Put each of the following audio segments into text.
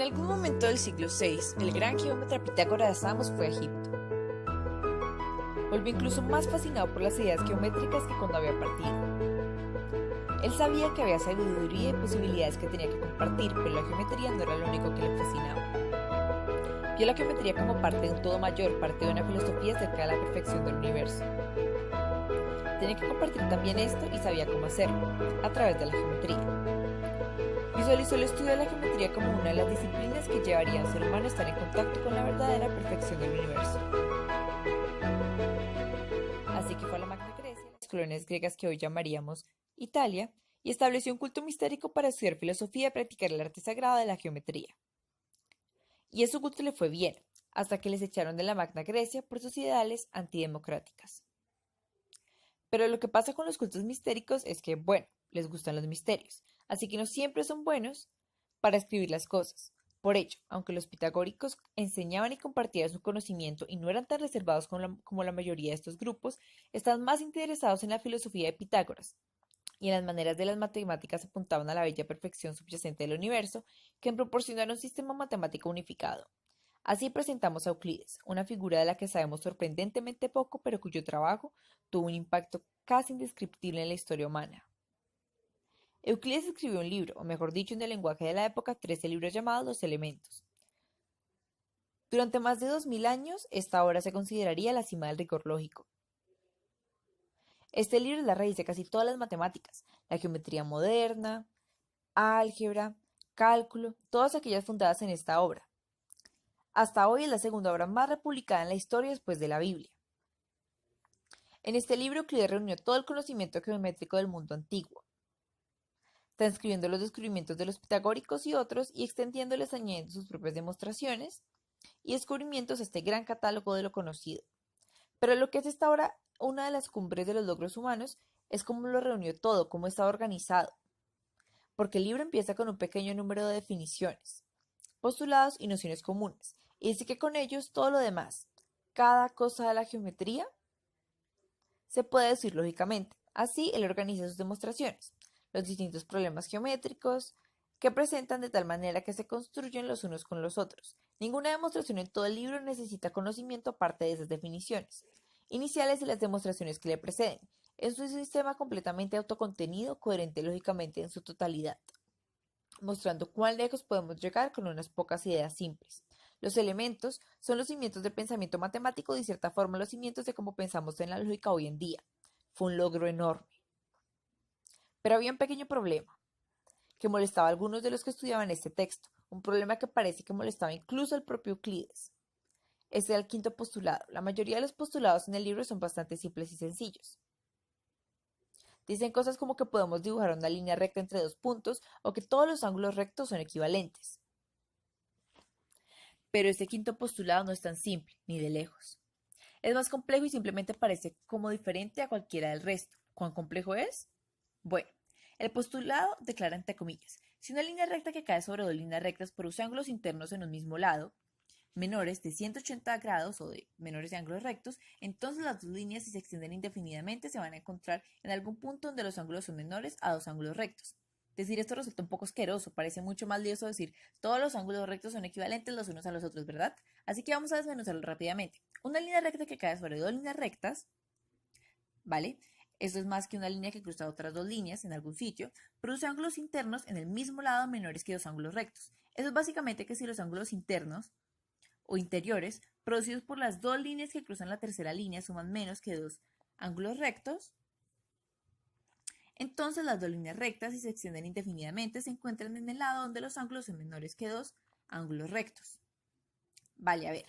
En algún momento del siglo VI, el gran geómetra Pitágoras de Samos fue a Egipto. Volvió incluso más fascinado por las ideas geométricas que cuando había partido. Él sabía que había sabiduría y posibilidades que tenía que compartir, pero la geometría no era lo único que le fascinaba. Vio la geometría como parte de un todo mayor, parte de una filosofía acerca de la perfección del universo. Tenía que compartir también esto y sabía cómo hacerlo, a través de la geometría. Visualizó el estudio de la geometría como una de las disciplinas que llevaría al ser humano a estar en contacto con la verdadera perfección del universo. Así que fue a la Magna Grecia, las colonias griegas que hoy llamaríamos Italia, y estableció un culto mistérico para estudiar filosofía y practicar el arte sagrado de la geometría. Y a su culto le fue bien, hasta que les echaron de la Magna Grecia por sus ideales antidemocráticas. Pero lo que pasa con los cultos mistéricos es que, bueno, les gustan los misterios, así que no siempre son buenos para escribir las cosas. Por ello, aunque los pitagóricos enseñaban y compartían su conocimiento y no eran tan reservados como la mayoría de estos grupos, estaban más interesados en la filosofía de Pitágoras y en las maneras de las matemáticas apuntaban a la bella perfección subyacente del universo que en proporcionar un sistema matemático unificado. Así presentamos a Euclides, una figura de la que sabemos sorprendentemente poco, pero cuyo trabajo tuvo un impacto casi indescriptible en la historia humana. Euclides escribió un libro, o mejor dicho, en el lenguaje de la época, 13 libros llamados Los Elementos. Durante más de 2000 años, esta obra se consideraría la cima del rigor lógico. Este libro es la raíz de casi todas las matemáticas, la geometría moderna, álgebra, cálculo, todas aquellas fundadas en esta obra. Hasta hoy es la segunda obra más republicada en la historia después de la Biblia. En este libro, Euclides reunió todo el conocimiento geométrico del mundo antiguo, transcribiendo los descubrimientos de los pitagóricos y otros y extendiéndoles añadiendo sus propias demostraciones y descubrimientos a este gran catálogo de lo conocido. Pero lo que es esta obra una de las cumbres de los logros humanos es cómo lo reunió todo, cómo está organizado. Porque el libro empieza con un pequeño número de definiciones, postulados y nociones comunes, y dice que con ellos todo lo demás, cada cosa de la geometría, se puede decir lógicamente. Así él organiza sus demostraciones, los distintos problemas geométricos que presentan de tal manera que se construyen los unos con los otros. Ninguna demostración en todo el libro necesita conocimiento aparte de esas definiciones iniciales y las demostraciones que le preceden. Es un sistema completamente autocontenido, coherente lógicamente en su totalidad, mostrando cuán lejos podemos llegar con unas pocas ideas simples. Los elementos son los cimientos del pensamiento matemático y de cierta forma los cimientos de cómo pensamos en la lógica hoy en día. Fue un logro enorme. Pero había un pequeño problema que molestaba a algunos de los que estudiaban este texto, un problema que parece que molestaba incluso al propio Euclides. Este era el quinto postulado. La mayoría de los postulados en el libro son bastante simples y sencillos. Dicen cosas como que podemos dibujar una línea recta entre dos puntos o que todos los ángulos rectos son equivalentes. Pero este quinto postulado no es tan simple, ni de lejos. Es más complejo y simplemente parece como diferente a cualquiera del resto. ¿Cuán complejo es? Bueno, el postulado declara entre comillas, si una línea recta que cae sobre dos líneas rectas produce ángulos internos en un mismo lado, menores de 180 grados o de menores de ángulos rectos, entonces las dos líneas, si se extienden indefinidamente, se van a encontrar en algún punto donde los ángulos son menores a dos ángulos rectos. Decir esto resulta un poco asqueroso, parece mucho más lioso decir todos los ángulos rectos son equivalentes los unos a los otros, ¿verdad? Así que vamos a desmenuzarlo rápidamente. Una línea recta que cae sobre dos líneas rectas, ¿vale? Esto es más que una línea que cruza otras dos líneas en algún sitio, produce ángulos internos en el mismo lado menores que dos ángulos rectos. Eso es básicamente que si los ángulos internos o interiores producidos por las dos líneas que cruzan la tercera línea suman menos que dos ángulos rectos, entonces las dos líneas rectas, si se extienden indefinidamente, se encuentran en el lado donde los ángulos son menores que dos ángulos rectos. Vale, a ver,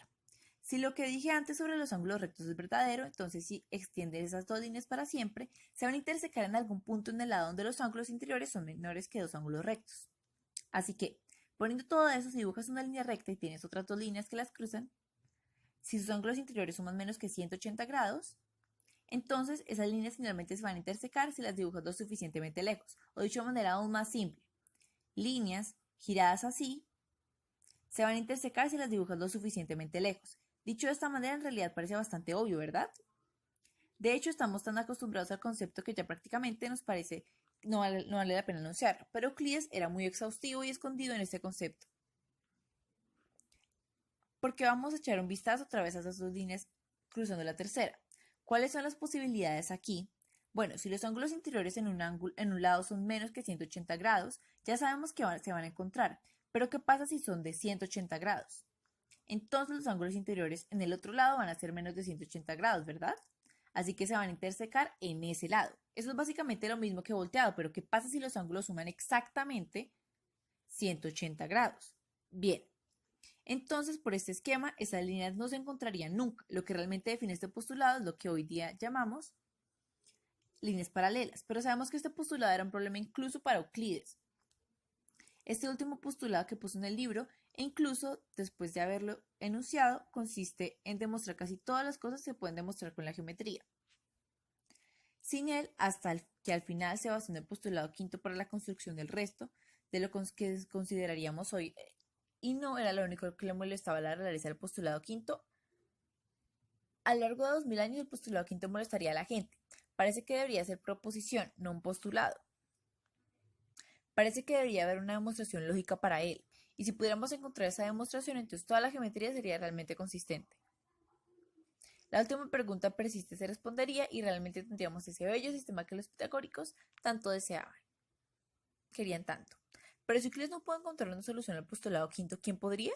si lo que dije antes sobre los ángulos rectos es verdadero, entonces si extienden esas dos líneas para siempre, se van a intersecar en algún punto en el lado donde los ángulos interiores son menores que dos ángulos rectos. Así que, poniendo todo eso, si dibujas una línea recta y tienes otras dos líneas que las cruzan, si sus ángulos interiores suman menos que 180 grados, entonces esas líneas finalmente se van a intersecar si las dibujas lo suficientemente lejos. O dicho de manera aún más simple, líneas giradas así se van a intersecar si las dibujas lo suficientemente lejos. Dicho de esta manera, en realidad parece bastante obvio, ¿verdad? De hecho, estamos tan acostumbrados al concepto que ya prácticamente nos parece no vale la pena anunciarlo, pero Euclides era muy exhaustivo y escondido en este concepto. porque vamos a echar un vistazo otra vez a esas dos líneas cruzando la tercera. ¿Cuáles son las posibilidades aquí? Bueno, si los ángulos interiores en un lado son menos que 180 grados, ya sabemos que se van a encontrar. Pero ¿qué pasa si son de 180 grados? Entonces los ángulos interiores en el otro lado van a ser menos de 180 grados, ¿verdad? Así que se van a intersecar en ese lado. Eso es básicamente lo mismo que volteado, pero ¿qué pasa si los ángulos suman exactamente 180 grados? Bien, entonces por este esquema esas líneas no se encontrarían nunca. Lo que realmente define este postulado es lo que hoy día llamamos líneas paralelas, pero sabemos que este postulado era un problema incluso para Euclides. Este último postulado que puso en el libro, e incluso después de haberlo enunciado, consiste en demostrar casi todas las cosas que se pueden demostrar con la geometría. Sin él, hasta que al final se basó en el postulado quinto para la construcción del resto de lo que consideraríamos hoy, y no era lo único que le molestaba a la rareza del postulado quinto. A lo largo de 2000 años el postulado quinto molestaría a la gente. Parece que debería ser proposición, no un postulado. Parece que debería haber una demostración lógica para él, y si pudiéramos encontrar esa demostración, entonces toda la geometría sería realmente consistente. La última pregunta persiste se respondería y realmente tendríamos ese bello sistema que los pitagóricos tanto deseaban. Querían tanto. Pero si Euclides no puede encontrar una solución al postulado quinto, ¿quién podría?